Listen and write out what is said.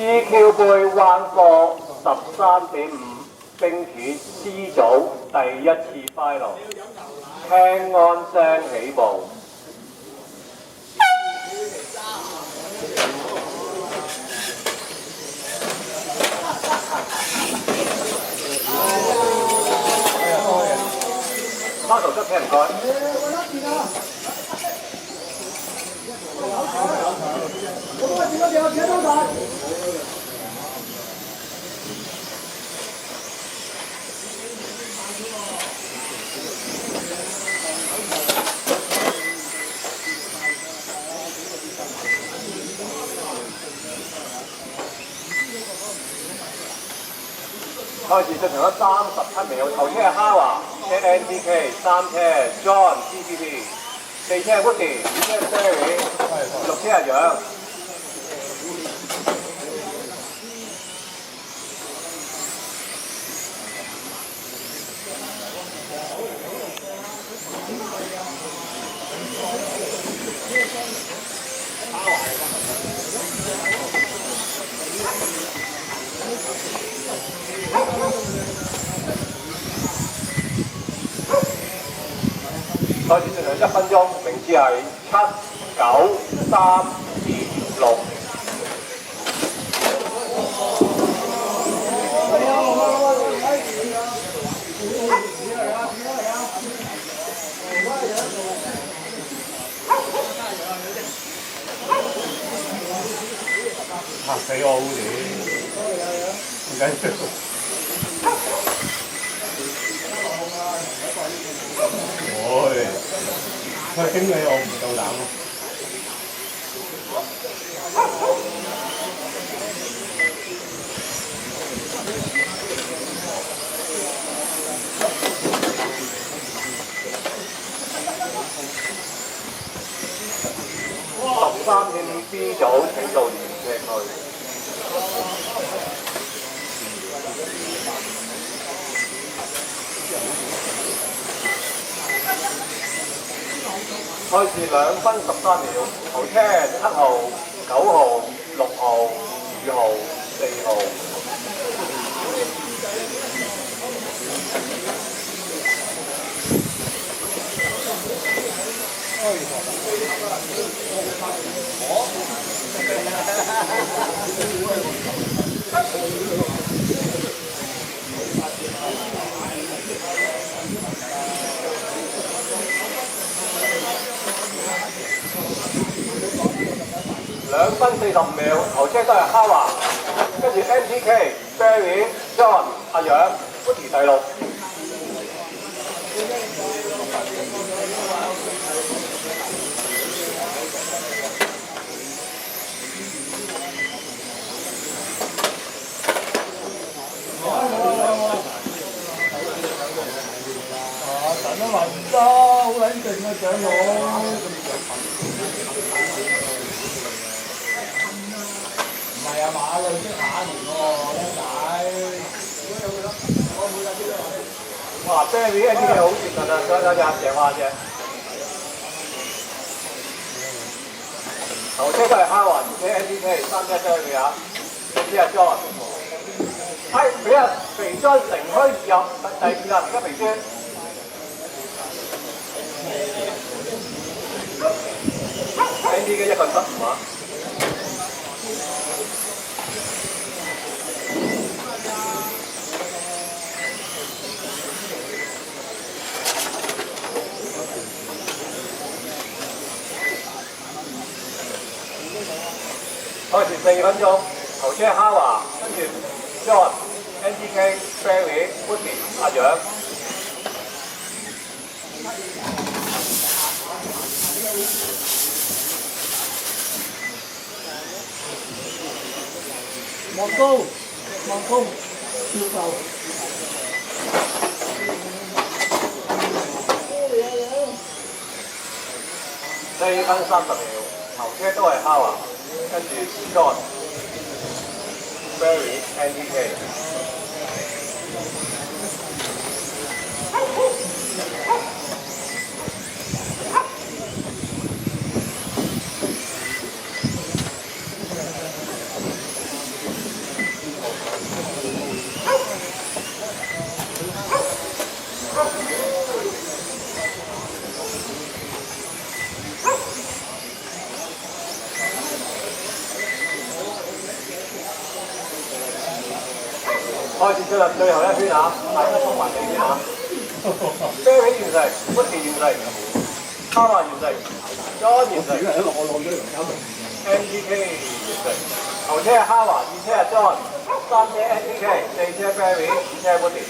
GQ 杯彎貨13.5冰鐵 C 組第一次 final， 聽安聲起步。花頭側聽唔該。開始進行咗37秒，頭車係哈華，車 NTK， 三車 John GPP， 四車 Woody， 五車 Barry， 六車係楊。開始進行1分鐘，名次係7、9、3、2、6。嚇死我好似，唔緊要。佢經理我唔夠膽喎。13.5 B 組請到原車區。開始2分13秒，頭車7號、9號、6號、2號、4號。2分45秒，頭車都係哈華，跟住 NTK、Barry、John、阿楊、Woody 第6。等得嚟唔得，好撚勁啊長佬！唔係啊馬累積下年喎，僆仔。哇 ！Barry 呢啲嘢好接近啊，想睇下鄭華啫。頭車都係哈華，二車 NTK， 三車 Barry 啊，四車 John。俾阿肥莊乘虛而入，第2啦，而家肥娟。NTK 1個失誤啊！開始4分鐘，頭車哈華，跟住 John、NTK、Barry、Woody、阿楊。望高，望高，跳cầu。4分30秒，頭車都係哈華，跟住 John、Barry、NTK。開始進入最後一圈啊！大家衝埋地先啊！啤起完成，不田完成，卡華完成，John 完成，NTK 完成。頭車係哈華，二車係 John，三車 NTK，四車 Barry，五車 Woody。